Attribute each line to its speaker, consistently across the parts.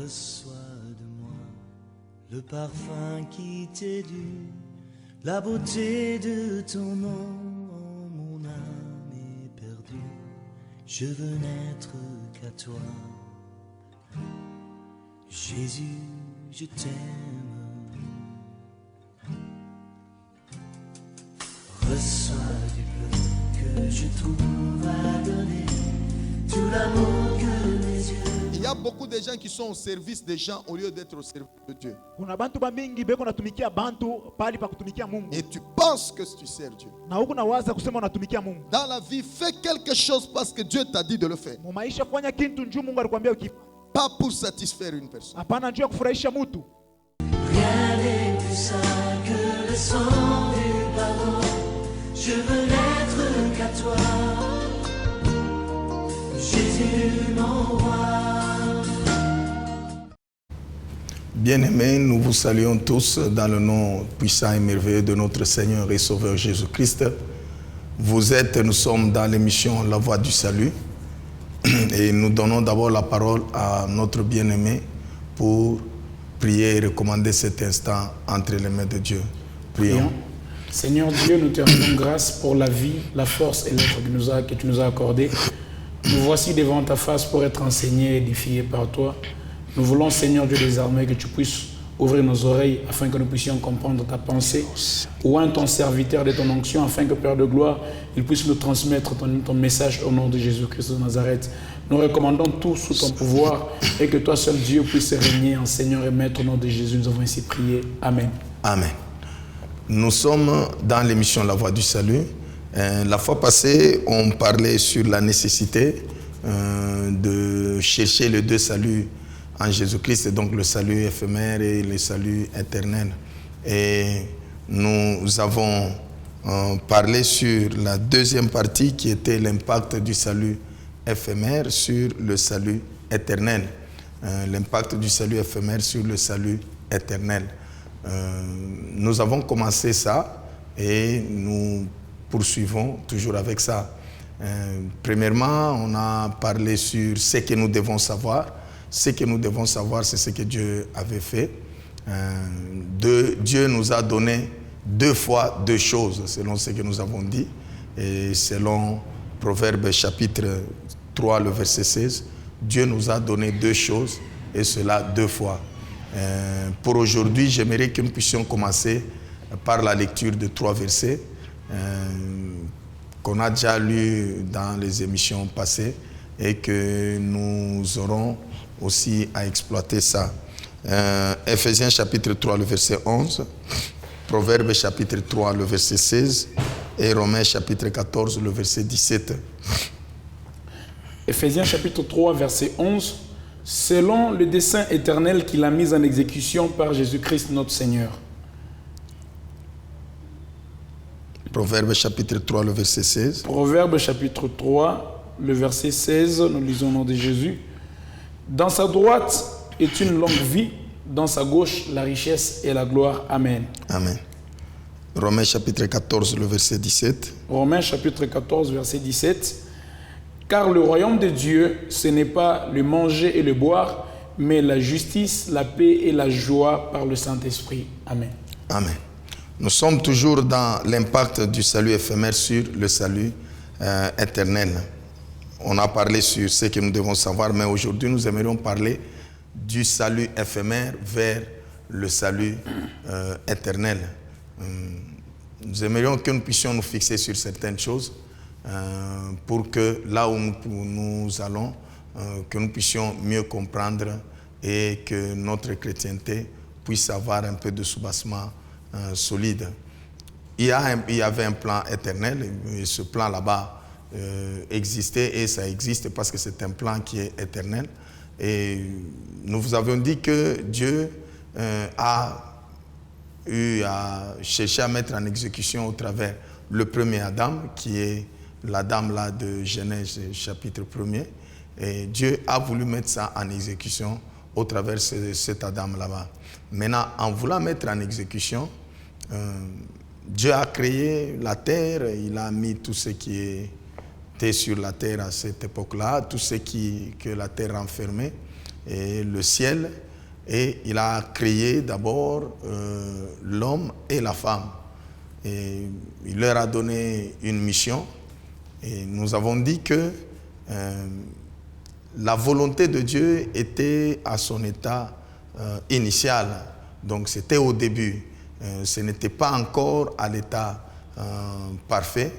Speaker 1: Reçois de moi le parfum qui t'est dû, la beauté de ton nom. Mon âme est perdue, je veux n'être qu'à toi. Jésus, je t'aime. Reçois du peu que je trouve à donner, tout l'amour que mes yeux.
Speaker 2: Il y a beaucoup de gens qui sont au service des gens au lieu d'être au service de Dieu. Et tu penses que tu sers Dieu. Dans la vie, fais quelque chose parce que Dieu t'a dit de le faire. Pas pour satisfaire une personne.
Speaker 1: Rien n'est plus sain que le sang du pardon. Je veux n'être qu'à toi, Jésus mon roi.
Speaker 3: Bien-aimés, nous vous saluons tous dans le nom puissant et merveilleux de notre Seigneur et Sauveur Jésus-Christ. Nous sommes dans l'émission La Voix du Salut et nous donnons d'abord la parole à notre bien-aimé pour prier et recommander cet instant entre les mains de Dieu. Prions.
Speaker 4: Seigneur Dieu, nous te rendons grâce pour la vie, la force et l'être que tu nous as accordé. Nous voici devant ta face pour être enseignés et édifiés par toi. Nous voulons, Seigneur Dieu des armées, que tu puisses ouvrir nos oreilles afin que nous puissions comprendre ta pensée. Oins ton serviteur de ton onction afin que, Père de gloire, il puisse nous transmettre ton message au nom de Jésus-Christ de Nazareth. Nous recommandons tout sous ton pouvoir et que toi seul Dieu puisse régner en Seigneur et Maître au nom de Jésus. Nous avons ainsi prié. Amen.
Speaker 3: Amen. Nous sommes dans l'émission La Voix du Salut. La fois passée, on parlait sur la nécessité de chercher les deux saluts en Jésus-Christ, donc le salut éphémère et le salut éternel. Et nous avons parlé sur la deuxième partie qui était l'impact du salut éphémère sur le salut éternel. L'impact du salut éphémère sur le salut éternel. Nous avons commencé ça et nous poursuivons toujours avec ça. Premièrement, on a parlé sur ce que nous devons savoir. Ce que nous devons savoir, c'est ce que Dieu avait fait. Dieu nous a donné deux fois deux choses, selon ce que nous avons dit. Et selon Proverbe chapitre 3, le verset 16, Dieu nous a donné deux choses, et cela deux fois. Pour aujourd'hui, j'aimerais que nous puissions commencer par la lecture de trois versets qu'on a déjà lus dans les émissions passées et que nous aurons aussi à exploiter ça. Ephésiens chapitre 3, le verset 11, Proverbes chapitre 3, le verset 16 et Romains chapitre 14, le verset 17.
Speaker 4: Ephésiens chapitre 3, verset 11. Selon le dessein éternel qu'il a mis en exécution par Jésus-Christ notre Seigneur.
Speaker 3: Proverbe chapitre 3, le verset 16.
Speaker 4: Proverbe chapitre 3, le verset 16, nous lisons au nom de Jésus. Dans sa droite est une longue vie, dans sa gauche la richesse et la gloire. Amen.
Speaker 3: Amen. Romains chapitre 14, le verset 17.
Speaker 4: Romains chapitre 14, verset 17. Car le royaume de Dieu, ce n'est pas le manger et le boire, mais la justice, la paix et la joie par le Saint-Esprit. Amen.
Speaker 3: Amen. Nous sommes toujours dans l'impact du salut éphémère sur le salut éternel. On a parlé sur ce que nous devons savoir, mais aujourd'hui nous aimerions parler du salut éphémère vers le salut éternel. Nous aimerions que nous puissions nous fixer sur certaines choses pour que là où nous allons, que nous puissions mieux comprendre et que notre chrétienté puisse avoir un peu de soubassement solide. Il y avait un plan éternel, et ce plan là-bas existait et ça existe parce que c'est un plan qui est éternel. Et nous vous avions dit que Dieu a eu à chercher à mettre en exécution au travers le premier Adam, qui est l'Adam là de Genèse chapitre 1er. Et Dieu a voulu mettre ça en exécution au travers de cet Adam là-bas. Maintenant, en voulant mettre en exécution, Dieu a créé la terre, il a mis tout ce qui était sur la terre à cette époque-là, tout ce que la terre renfermait. et le ciel, et il a créé d'abord l'homme et la femme. Et il leur a donné une mission. Et nous avons dit que la volonté de Dieu était à son état initial. Donc c'était au début. Ce n'était pas encore à l'état parfait.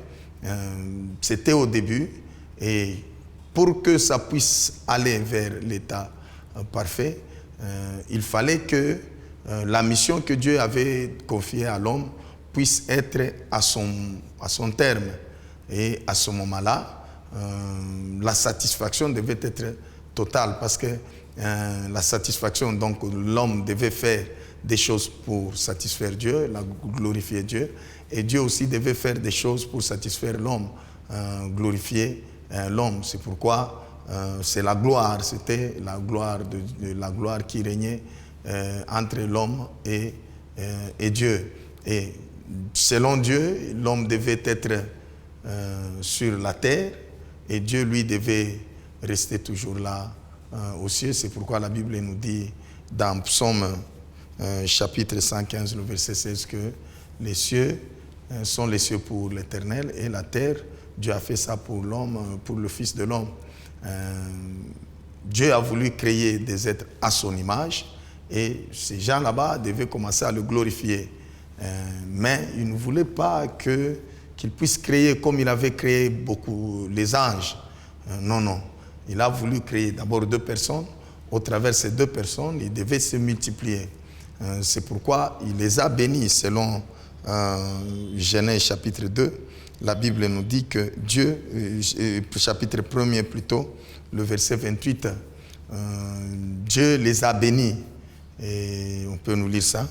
Speaker 3: C'était au début. Et pour que ça puisse aller vers l'état parfait, il fallait que la mission que Dieu avait confiée à l'homme puisse être à son terme. Et à ce moment-là, la satisfaction devait être totale parce que la satisfaction, donc l'homme devait faire des choses pour satisfaire Dieu, glorifier Dieu, et Dieu aussi devait faire des choses pour satisfaire l'homme, glorifier l'homme. C'est pourquoi c'est la gloire, c'était la gloire qui régnait entre l'homme et Dieu. Et selon Dieu, l'homme devait être sur la terre et Dieu lui devait rester toujours là aux cieux. C'est pourquoi la Bible nous dit dans Psaume chapitre 115, le verset 16, que les cieux sont les cieux pour l'Éternel et la terre, Dieu a fait ça pour l'homme, pour le Fils de l'homme. Dieu a voulu créer des êtres à son image et ces gens là-bas devaient commencer à le glorifier. Mais il ne voulait pas qu'il puisse créer comme il avait créé beaucoup les anges. Non. Il a voulu créer d'abord 2 personnes. Au travers de ces 2 personnes, il devait se multiplier. C'est pourquoi il les a bénis selon Genèse chapitre 2. La Bible nous dit que Dieu, chapitre 1er plutôt, le verset 28, Dieu les a bénis. Et on peut nous lire ça.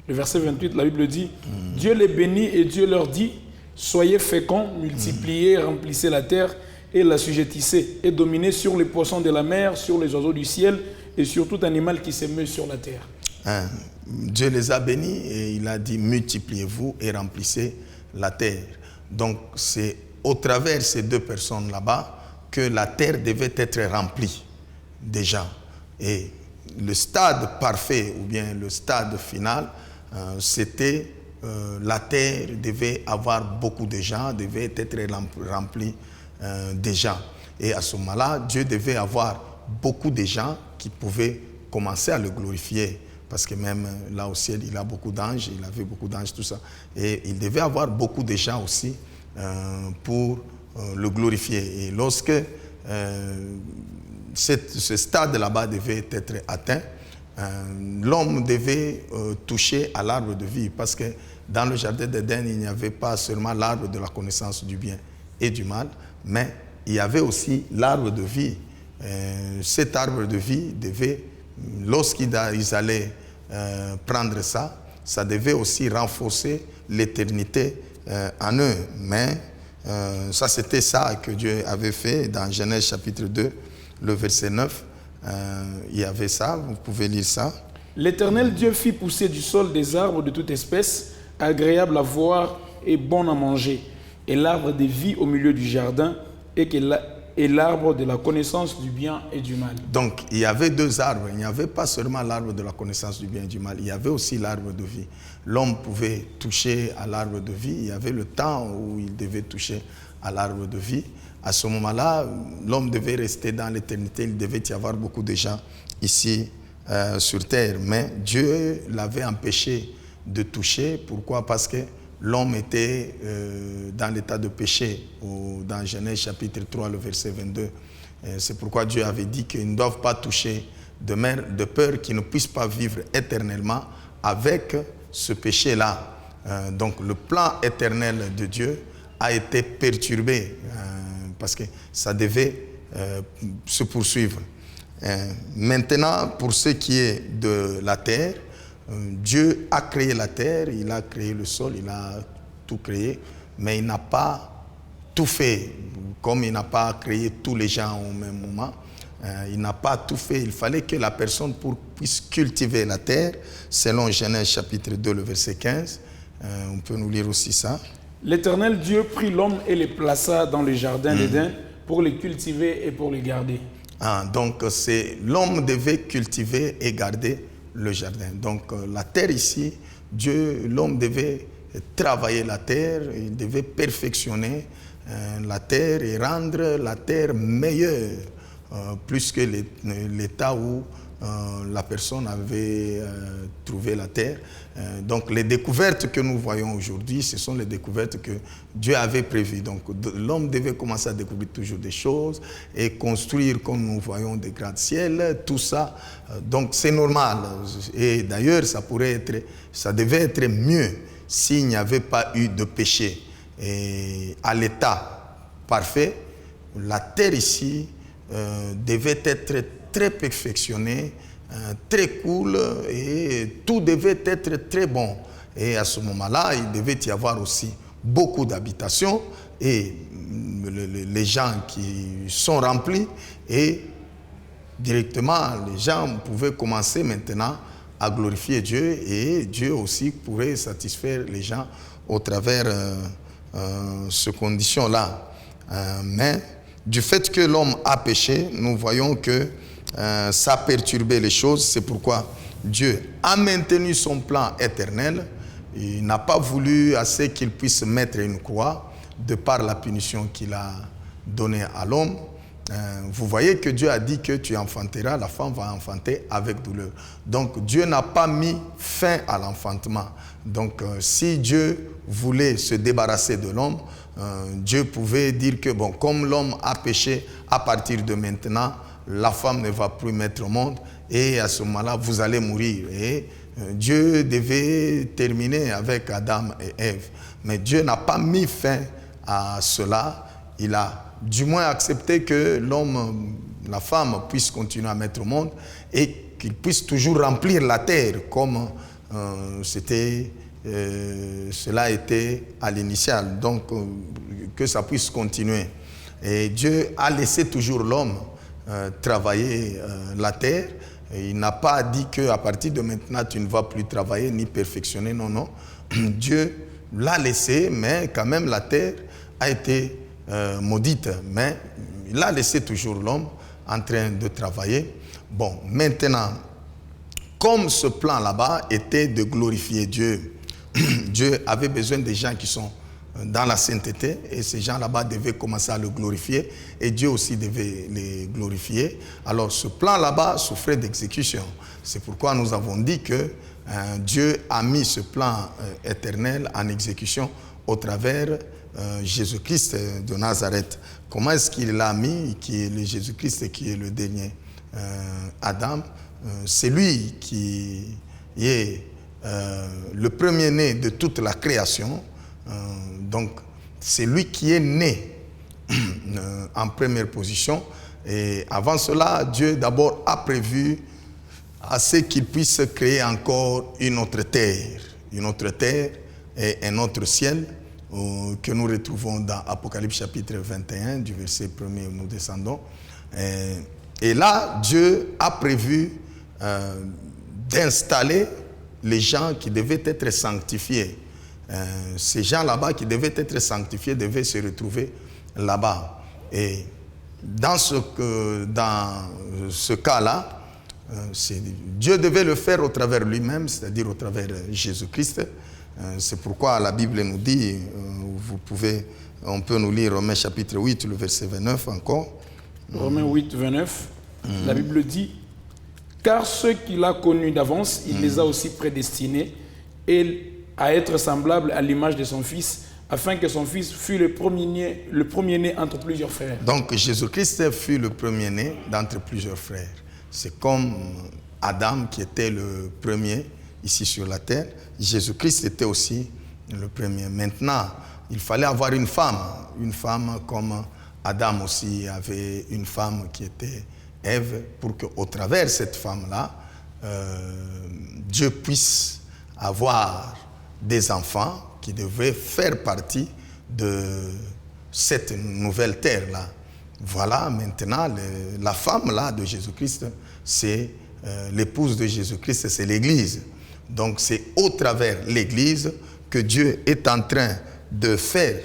Speaker 4: Le verset 28, la Bible dit, Dieu les bénit et Dieu leur dit, soyez féconds, multipliez, remplissez la terre et l'assujettissez, et dominez sur les poissons de la mer, sur les oiseaux du ciel et sur tout animal qui se meut sur la terre.
Speaker 3: Dieu les a bénis et il a dit, multipliez-vous et remplissez la terre. Donc c'est au travers de ces 2 personnes là-bas que la terre devait être remplie déjà. Et le stade parfait ou bien le stade final, c'était la terre devait avoir beaucoup de gens, devait être remplie de gens. Et à ce moment-là, Dieu devait avoir beaucoup de gens qui pouvaient commencer à le glorifier. Parce que même là au ciel, il a beaucoup d'anges, il avait beaucoup d'anges, tout ça. Et il devait avoir beaucoup de gens aussi pour le glorifier. Et lorsque ce stade là-bas devait être atteint, l'homme devait toucher à l'arbre de vie. Parce que dans le jardin d'Éden, il n'y avait pas seulement l'arbre de la connaissance du bien et du mal, mais il y avait aussi l'arbre de vie. Cet arbre de vie devait, lorsqu'ils allaient prendre ça, ça devait aussi renforcer l'éternité en eux. Mais ça, c'était ça que Dieu avait fait dans Genèse chapitre 2, le verset 9. Il y avait ça, vous pouvez lire ça.
Speaker 4: L'Éternel Dieu fit pousser du sol des arbres de toute espèce, agréables à voir et bons à manger, et l'arbre de vie au milieu du jardin, et l'arbre de la connaissance du bien et du mal.
Speaker 3: Donc, il y avait 2 arbres. Il n'y avait pas seulement l'arbre de la connaissance du bien et du mal. Il y avait aussi l'arbre de vie. L'homme pouvait toucher à l'arbre de vie. Il y avait le temps où il devait toucher à l'arbre de vie. À ce moment-là, l'homme devait rester dans l'éternité. Il devait y avoir beaucoup de gens ici sur terre. Mais Dieu l'avait empêché de toucher. Pourquoi? Parce que l'homme était dans l'état de péché, dans Genèse chapitre 3, le verset 22. C'est pourquoi Dieu avait dit qu'ils ne doivent pas toucher de peur qu'ils ne puissent pas vivre éternellement avec ce péché-là. Donc le plan éternel de Dieu a été perturbé parce que ça devait se poursuivre. Maintenant, pour ce qui est de la terre, Dieu a créé la terre, il a créé le sol, il a tout créé, mais il n'a pas tout fait, comme il n'a pas créé tous les gens au même moment. Il n'a pas tout fait. Il fallait que la personne puisse cultiver la terre, selon Genèse chapitre 2, le verset 15. On peut nous lire aussi ça.
Speaker 4: L'Éternel Dieu prit l'homme et les plaça dans le jardin d'Éden pour les cultiver et pour les garder.
Speaker 3: Donc l'homme devait cultiver et garder le jardin. Donc la terre ici, l'homme devait travailler la terre, il devait perfectionner la terre et rendre la terre meilleure, plus que l'état où la personne avait trouvé la terre. Donc les découvertes que nous voyons aujourd'hui, ce sont les découvertes que Dieu avait prévues. Donc l'homme devait commencer à découvrir toujours des choses et construire, comme nous voyons, des gratte-ciels, tout ça. Donc c'est normal. Et d'ailleurs, ça devait être mieux s'il n'y avait pas eu de péché. Et à l'état parfait, la terre ici devait être très perfectionné, très cool, et tout devait être très bon. Et à ce moment-là, il devait y avoir aussi beaucoup d'habitations et les gens qui sont remplis, et directement les gens pouvaient commencer maintenant à glorifier Dieu, et Dieu aussi pourrait satisfaire les gens au travers ces conditions-là. Mais du fait que l'homme a péché, nous voyons que ça a perturbé les choses. C'est pourquoi Dieu a maintenu son plan éternel. Il n'a pas voulu assez qu'il puisse mettre une croix de par la punition qu'il a donnée à l'homme. Vous voyez que Dieu a dit que tu enfanteras, la femme va enfanter avec douleur. Donc Dieu n'a pas mis fin à l'enfantement. Donc si Dieu voulait se débarrasser de l'homme, Dieu pouvait dire que bon, comme l'homme a péché, à partir de maintenant, la femme ne va plus mettre au monde, et à ce moment-là, vous allez mourir. Et Dieu devait terminer avec Adam et Ève. Mais Dieu n'a pas mis fin à cela. Il a du moins accepté que l'homme, la femme puisse continuer à mettre au monde et qu'il puisse toujours remplir la terre comme cela était à l'initial. Donc, que ça puisse continuer. Et Dieu a laissé toujours l'homme travailler la terre. Et il n'a pas dit qu'à partir de maintenant, tu ne vas plus travailler ni perfectionner. Non, non. Dieu l'a laissé, mais quand même la terre a été maudite. Mais il a laissé toujours l'homme en train de travailler. Bon, maintenant, comme ce plan là-bas était de glorifier Dieu, Dieu avait besoin des gens qui sont dans la sainteté, et ces gens là-bas devaient commencer à le glorifier, et Dieu aussi devait les glorifier. Alors ce plan là-bas souffrait d'exécution. C'est pourquoi nous avons dit que Dieu a mis ce plan éternel en exécution au travers Jésus-Christ de Nazareth. Comment est-ce qu'il l'a mis, qui est le Jésus-Christ qui est le dernier Adam? C'est lui qui est le premier-né de toute la création. Donc, c'est lui qui est né en première position. Et avant cela, Dieu d'abord a prévu à ce qu'il puisse créer encore une autre terre et un autre ciel que nous retrouvons dans Apocalypse chapitre 21, du verset 1er où nous descendons. Et là, Dieu a prévu d'installer les gens qui devaient être sanctifiés. Ces gens là-bas qui devaient être sanctifiés devaient se retrouver là-bas. Et dans ce cas-là, Dieu devait le faire au travers lui-même, c'est-à-dire au travers Jésus-Christ. C'est pourquoi la Bible nous dit, on peut nous lire Romains chapitre 8, le verset 29 encore.
Speaker 4: Romains 8, 29, la Bible dit: car ceux qu'il a connus d'avance, il les a aussi prédestinés à être semblables à l'image de son Fils, afin que son Fils fût le premier-né entre plusieurs frères.
Speaker 3: Donc Jésus-Christ fut le premier-né d'entre plusieurs frères. C'est comme Adam qui était le premier ici sur la terre. Jésus-Christ était aussi le premier. Maintenant, il fallait avoir une femme comme Adam aussi avait une femme qui était Ève, pour qu'au travers de cette femme-là, Dieu puisse avoir des enfants qui devaient faire partie de cette nouvelle terre-là. Voilà, maintenant, la femme-là de Jésus-Christ, c'est l'épouse de Jésus-Christ, c'est l'Église. Donc, c'est au travers de l'Église que Dieu est en train de faire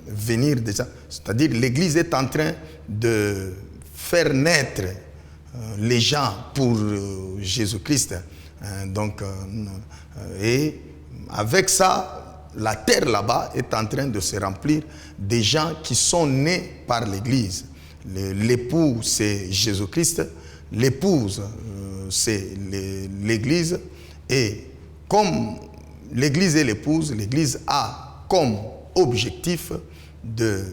Speaker 3: venir des gens. C'est-à-dire, l'Église est en train de faire naître les gens pour Jésus-Christ. Et avec ça, la terre là-bas est en train de se remplir des gens qui sont nés par l'Église. L'époux, c'est Jésus-Christ. L'épouse, c'est l'Église. Et comme l'Église est l'épouse, l'Église a comme objectif de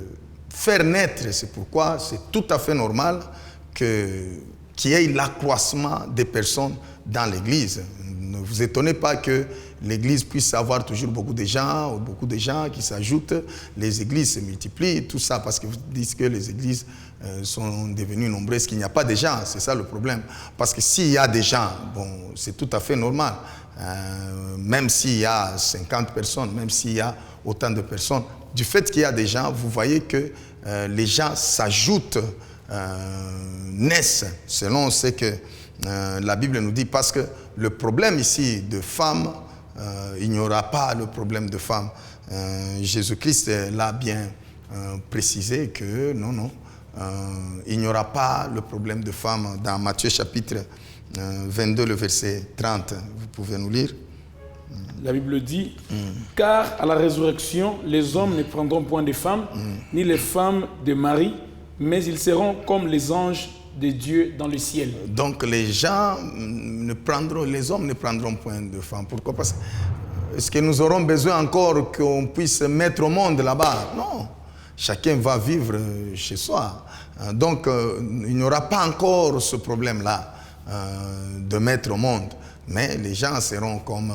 Speaker 3: faire naître. C'est pourquoi c'est tout à fait normal qu'il y ait l'accroissement des personnes dans l'Église. Ne vous étonnez pas que l'Église puisse avoir toujours beaucoup de gens qui s'ajoutent. Les églises se multiplient, tout ça parce que vous dites que les églises sont devenues nombreuses, qu'il n'y a pas de gens. C'est ça le problème. Parce que s'il y a des gens, bon, c'est tout à fait normal. Même s'il y a 50 personnes, même s'il y a autant de personnes, du fait qu'il y a des gens, vous voyez que les gens s'ajoutent, naissent, selon ce que la Bible nous dit. Parce que le problème ici de femmes, il n'y aura pas le problème de femmes. Jésus-Christ l'a bien précisé que non, il n'y aura pas le problème de femmes. Dans Matthieu chapitre 22, le verset 30, vous pouvez nous lire.
Speaker 4: La Bible dit, car à la résurrection, les hommes ne prendront point de femmes, ni les femmes de mari, mais ils seront comme les anges de Dieu dans le ciel.
Speaker 3: Donc les hommes ne prendront point de femmes. Pourquoi? Parce que est-ce que nous aurons besoin encore qu'on puisse mettre au monde là-bas? Non. Chacun va vivre chez soi. Donc il n'y aura pas encore ce problème-là de mettre au monde. Mais les gens seront comme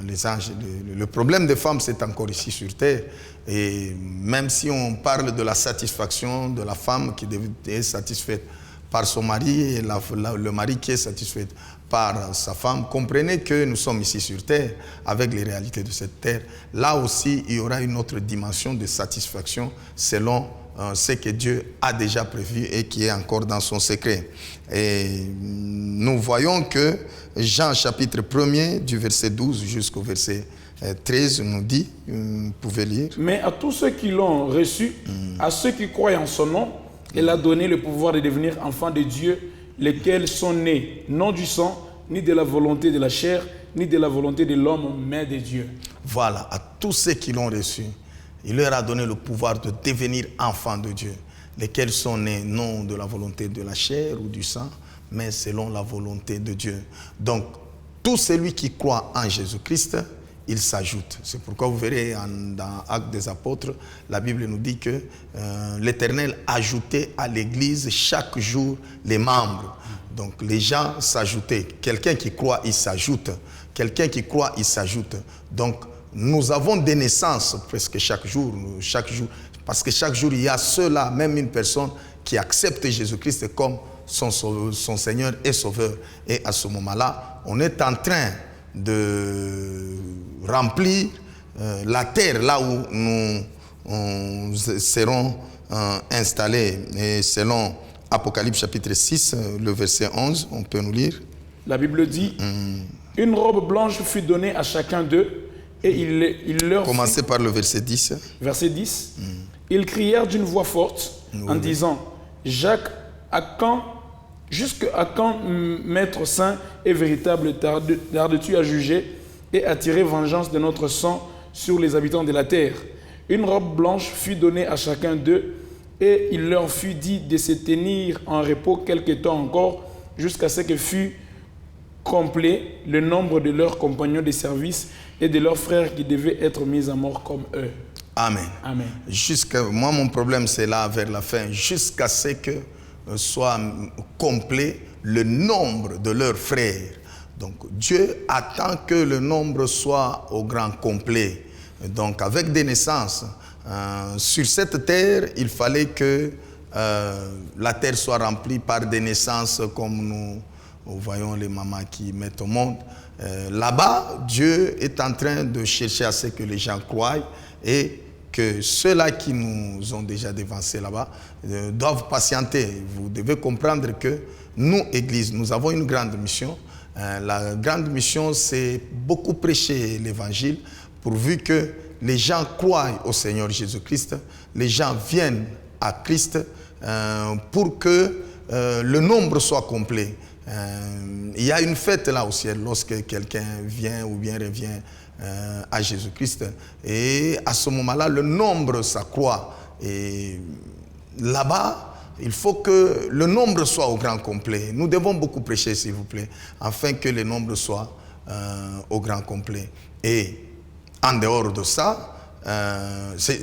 Speaker 3: les anges. Le problème des femmes, c'est encore ici sur terre. Et même si on parle de la satisfaction de la femme qui est satisfaite par son mari et le mari qui est satisfait par sa femme, comprenez que nous sommes ici sur terre avec les réalités de cette terre. Là aussi, il y aura une autre dimension de satisfaction selon ce que Dieu a déjà prévu et qui est encore dans son secret. Et nous voyons que Jean chapitre 1er du verset 12 jusqu'au verset 13 nous dit, vous pouvez lire.
Speaker 4: Mais à tous ceux qui l'ont reçu, à ceux qui croient en son nom, il a donné le pouvoir de devenir enfants de Dieu, lesquels sont nés non du sang, ni de la volonté de la chair, ni de la volonté de l'homme, mais de Dieu.
Speaker 3: Voilà, à tous ceux qui l'ont reçu, il leur a donné le pouvoir de devenir enfants de Dieu, lesquels sont nés non de la volonté de la chair ou du sang, mais selon la volonté de Dieu. Donc, tout celui qui croit en Jésus-Christ, il s'ajoute. C'est pourquoi vous verrez dans Actes des Apôtres, la Bible nous dit que l'Éternel ajoutait à l'Église chaque jour les membres. Donc les gens s'ajoutaient. Quelqu'un qui croit, il s'ajoute. Quelqu'un qui croit, il s'ajoute. Donc nous avons des naissances presque chaque jour. Parce que chaque jour, il y a ceux-là, même une personne qui accepte Jésus-Christ comme son Seigneur et Sauveur. Et à ce moment-là, on est en train de remplir la terre là où nous serons installés. Et selon Apocalypse chapitre 6, le verset 11, on peut nous lire.
Speaker 4: La Bible dit, une robe blanche fut donnée à chacun d'eux et il leur...
Speaker 3: Commencez par le verset 10.
Speaker 4: Verset 10. Ils crièrent d'une voix forte en disant, Jacques, jusqu'à quand, Maître saint et véritable, tardes-tu à juger et à tirer vengeance de notre sang sur les habitants de la terre? Une robe blanche fut donnée à chacun d'eux, et il leur fut dit de se tenir en repos quelque temps encore, jusqu'à ce que fût complet le nombre de leurs compagnons de service et de leurs frères qui devaient être mis à mort comme eux.
Speaker 3: Amen.
Speaker 4: Amen.
Speaker 3: Moi, mon problème, c'est là, vers la fin, jusqu'à ce que soit complet le nombre de leurs frères. Donc Dieu attend que le nombre soit au grand complet. Donc avec des naissances, sur cette terre, il fallait que la terre soit remplie par des naissances comme nous voyons les mamans qui mettent au monde. Là-bas, Dieu est en train de chercher à ce que les gens croient et que ceux-là qui nous ont déjà dévancés là-bas doivent patienter. Vous devez comprendre que nous, Église, nous avons une grande mission. La grande mission, c'est beaucoup prêcher l'Évangile pourvu que les gens croient au Seigneur Jésus-Christ, les gens viennent à Christ pour que le nombre soit complet. Il y a une fête là au ciel lorsque quelqu'un vient ou bien revient à Jésus-Christ. Et à ce moment-là, le nombre s'accroît. Et là-bas, il faut que le nombre soit au grand complet. Nous devons beaucoup prêcher, s'il vous plaît, afin que le nombre soit au grand complet. Et en dehors de ça,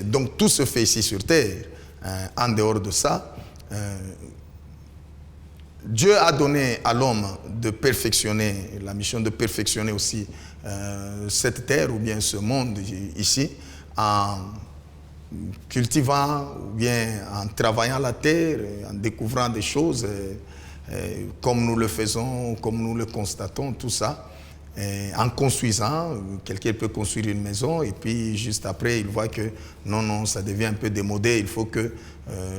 Speaker 3: donc tout se fait ici sur terre. En dehors de ça, Dieu a donné à l'homme de perfectionner, la mission de perfectionner aussi cette terre ou bien ce monde ici, en cultivant ou bien en travaillant la terre, en découvrant des choses comme nous le faisons, comme nous le constatons, tout ça. En construisant, quelqu'un peut construire une maison et puis juste après il voit que non, ça devient un peu démodé, il faut que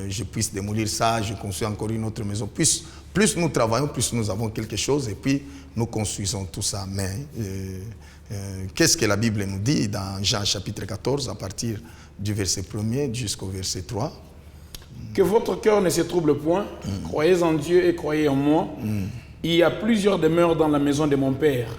Speaker 3: je puisse démolir ça, je construis encore une autre maison. Plus nous travaillons, plus nous avons quelque chose et puis nous construisons tout ça. Mais qu'est-ce que la Bible nous dit dans Jean chapitre 14 à partir du verset 1er jusqu'au verset 3?
Speaker 4: Que votre cœur ne se trouble point, croyez en Dieu et croyez en moi. Il y a plusieurs demeures dans la maison de mon Père.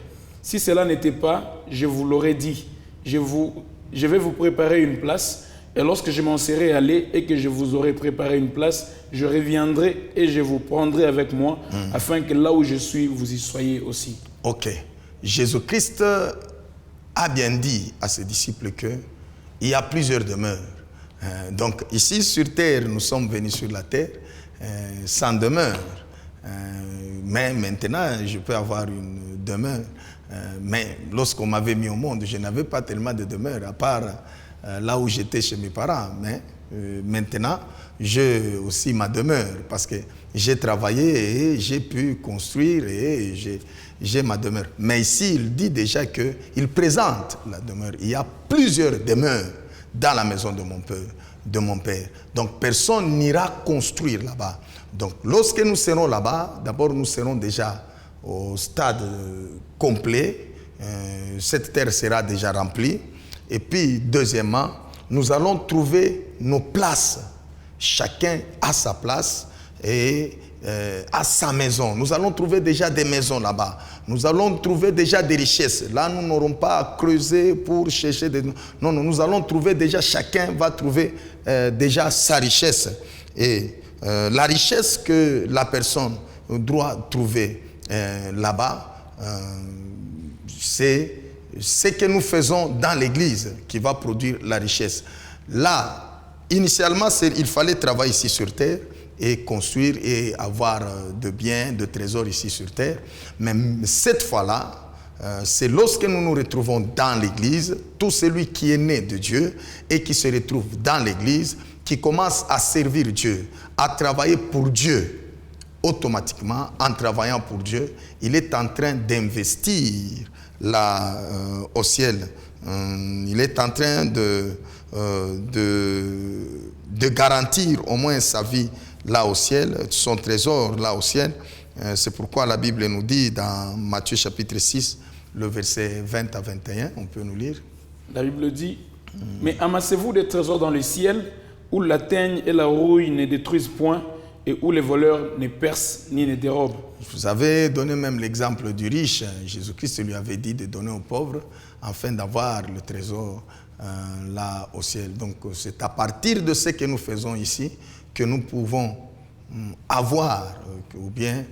Speaker 4: Si cela n'était pas, je vous l'aurais dit. Je vais vous préparer une place. Et lorsque je m'en serai allé et que je vous aurai préparé une place, je reviendrai et je vous prendrai avec moi, afin que là où je suis, vous y soyez aussi.
Speaker 3: Ok. Jésus-Christ a bien dit à ses disciples qu'il y a plusieurs demeures. Donc ici sur terre, nous sommes venus sur la terre sans demeure. Mais maintenant, je peux avoir une demeure. Mais lorsqu'on m'avait mis au monde, je n'avais pas tellement de demeure, à part là où j'étais chez mes parents. Mais maintenant, j'ai aussi ma demeure, parce que j'ai travaillé et j'ai pu construire et j'ai ma demeure. Mais ici, il dit déjà qu'il présente la demeure. Il y a plusieurs demeures dans la maison de mon Père. Donc, personne n'ira construire là-bas. Donc, lorsque nous serons là-bas, d'abord, nous serons déjà au stade complet. Cette terre sera déjà remplie. Et puis, deuxièmement, nous allons trouver nos places. Chacun a sa place et à sa maison. Nous allons trouver déjà des maisons là-bas. Nous allons trouver déjà des richesses. Là, nous n'aurons pas à creuser pour chercher des... Non, nous allons trouver déjà, chacun va trouver déjà sa richesse. Et la richesse que la personne doit trouver là-bas, c'est ce que nous faisons dans l'église qui va produire la richesse. Là, initialement, il fallait travailler ici sur terre et construire et avoir de biens, de trésors ici sur terre. Mais cette fois-là, c'est lorsque nous nous retrouvons dans l'église, tout celui qui est né de Dieu et qui se retrouve dans l'église, qui commence à servir Dieu, à travailler pour Dieu, automatiquement, en travaillant pour Dieu, il est en train d'investir là au ciel. Il est en train de garantir au moins sa vie là au ciel, son trésor là au ciel. C'est pourquoi la Bible nous dit dans Matthieu chapitre 6, le verset 20 à 21, on peut nous lire.
Speaker 4: La Bible dit, mais amassez-vous des trésors dans le ciel, où la teigne et la rouille ne détruisent point, et où les voleurs ne percent ni ne dérobent.
Speaker 3: Vous avez donné même l'exemple du riche. Jésus-Christ lui avait dit de donner aux pauvres afin d'avoir le trésor là au ciel. Donc c'est à partir de ce que nous faisons ici que nous pouvons avoir ou bien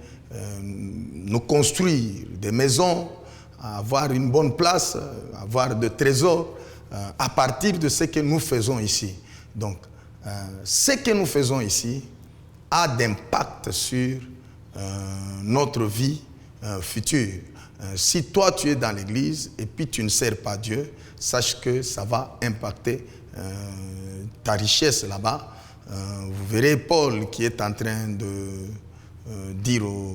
Speaker 3: nous construire des maisons, avoir une bonne place, avoir de trésors à partir de ce que nous faisons ici. Donc ce que nous faisons ici a d'impact sur notre vie future. Si toi tu es dans l'église et puis tu ne sers pas Dieu, sache que ça va impacter ta richesse là-bas. Vous verrez Paul qui est en train de dire aux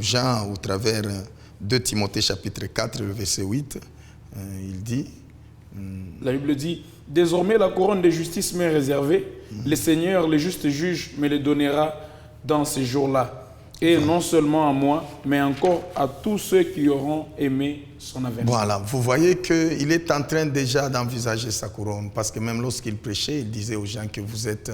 Speaker 3: gens au travers de Timothée chapitre 4, le verset 8, il dit...
Speaker 4: La Bible dit, désormais la couronne de justice m'est réservée, le Seigneur, le juste juge, me le donnera dans ces jours-là. Et non seulement à moi, mais encore à tous ceux qui auront aimé son avènement.
Speaker 3: Voilà, vous voyez qu'il est en train déjà d'envisager sa couronne, parce que même lorsqu'il prêchait, il disait aux gens que vous êtes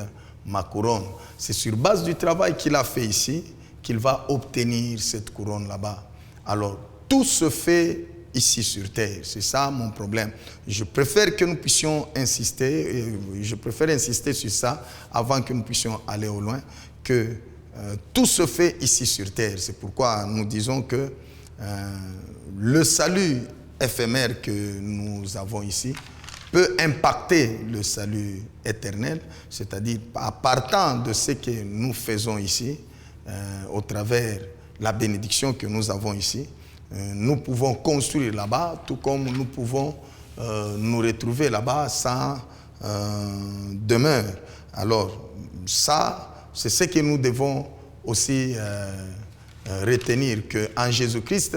Speaker 3: ma couronne. C'est sur base du travail qu'il a fait ici qu'il va obtenir cette couronne là-bas. Alors, tout se fait ici sur terre. C'est ça mon problème. Je préfère que nous puissions insister, je préfère insister sur ça avant que nous puissions aller au loin, que tout se fait ici sur terre. C'est pourquoi nous disons que le salut éphémère que nous avons ici peut impacter le salut éternel, c'est-à-dire en partant de ce que nous faisons ici, au travers la bénédiction que nous avons ici, nous pouvons construire là-bas, tout comme nous pouvons nous retrouver là-bas sans demeure. Alors ça, c'est ce que nous devons aussi retenir, qu'en Jésus-Christ,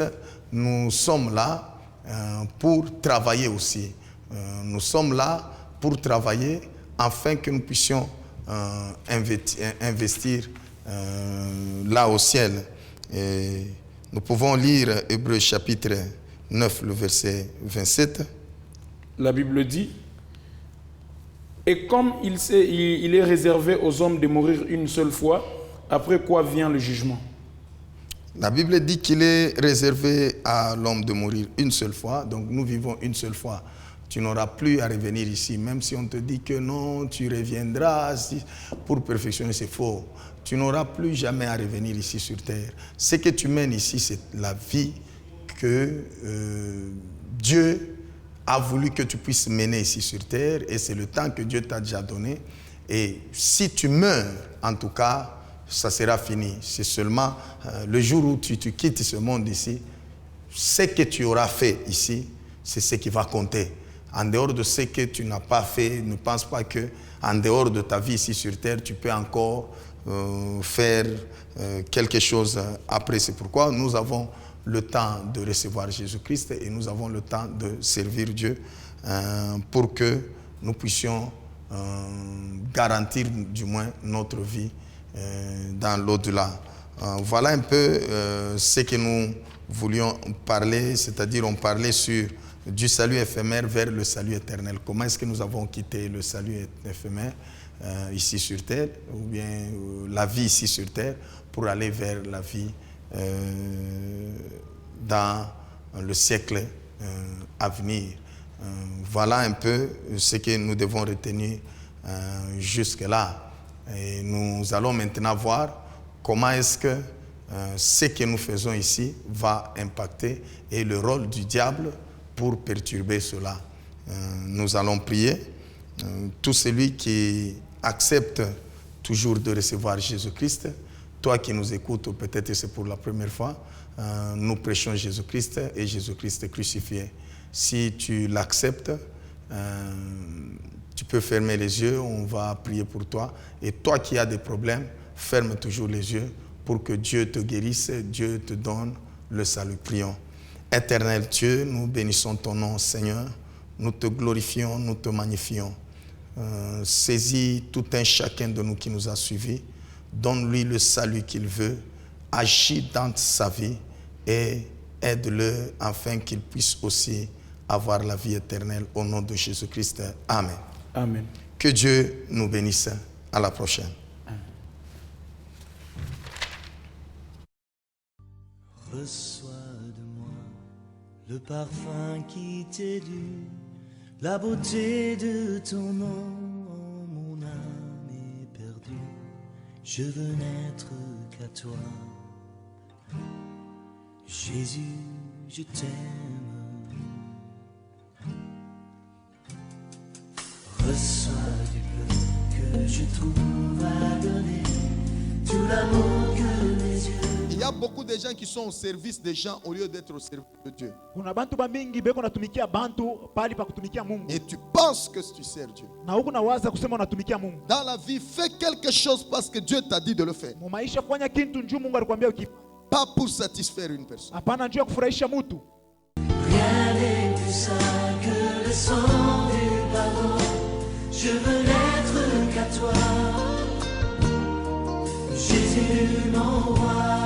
Speaker 3: nous sommes là pour travailler aussi. Nous sommes là pour travailler afin que nous puissions investir là au ciel. Et nous pouvons lire Hébreux chapitre 9, le verset 27.
Speaker 4: La Bible dit: et comme il est réservé aux hommes de mourir une seule fois, après quoi vient le jugement.
Speaker 3: La Bible dit qu'il est réservé à l'homme de mourir une seule fois, donc nous vivons une seule fois. Tu n'auras plus à revenir ici, même si on te dit que non, tu reviendras pour perfectionner, c'est faux. Tu n'auras plus jamais à revenir ici sur terre. Ce que tu mènes ici, c'est la vie que Dieu a voulu que tu puisses mener ici sur terre, et c'est le temps que Dieu t'a déjà donné. Et si tu meurs, en tout cas, ça sera fini. C'est seulement le jour où tu quittes ce monde ici, ce que tu auras fait ici, c'est ce qui va compter. En dehors de ce que tu n'as pas fait, ne pense pas que en dehors de ta vie ici sur terre, tu peux encore faire quelque chose après. C'est pourquoi nous avons le temps de recevoir Jésus-Christ et nous avons le temps de servir Dieu pour que nous puissions garantir du moins notre vie dans l'au-delà. Voilà un peu ce que nous voulions parler, c'est-à-dire on parlait sur du salut éphémère vers le salut éternel. Comment est-ce que nous avons quitté le salut éphémère ici sur terre, ou bien la vie ici sur terre, pour aller vers la vie dans le siècle à venir. Voilà un peu ce que nous devons retenir jusque-là. Et nous allons maintenant voir comment est-ce que ce que nous faisons ici va impacter et le rôle du diable pour perturber cela. Nous allons prier. Tout celui qui accepte toujours de recevoir Jésus-Christ, toi qui nous écoutes, ou peut-être c'est pour la première fois, nous prêchons Jésus-Christ et Jésus-Christ crucifié. Si tu l'acceptes, tu peux fermer les yeux, on va prier pour toi. Et toi qui as des problèmes, ferme toujours les yeux pour que Dieu te guérisse, Dieu te donne le salut. Prions. Éternel Dieu, nous bénissons ton nom, Seigneur. Nous te glorifions, nous te magnifions. Saisis tout un chacun de nous qui nous a suivis. Donne-lui le salut qu'il veut. Agis dans sa vie et aide-le afin qu'il puisse aussi avoir la vie éternelle au nom de Jésus-Christ. Amen.
Speaker 4: Amen.
Speaker 3: Que Dieu nous bénisse. À la prochaine.
Speaker 1: Reçois de moi le parfum qui t'est dû, la beauté de ton nom, mon âme est perdue. Je veux n'être qu'à toi. Jésus, je t'aime. Reçois du peu que je trouve à donner, tout l'amour que mes yeux.
Speaker 2: Il y a beaucoup de gens qui sont au service des gens au lieu d'être au service de Dieu. Et tu penses que tu sers Dieu. Dans la vie, fais quelque chose parce que Dieu t'a dit de le faire. Pas pour satisfaire une personne.
Speaker 1: Rien n'est plus sain que le sang du pardon. Je veux n'être qu'à toi, Jésus mon roi.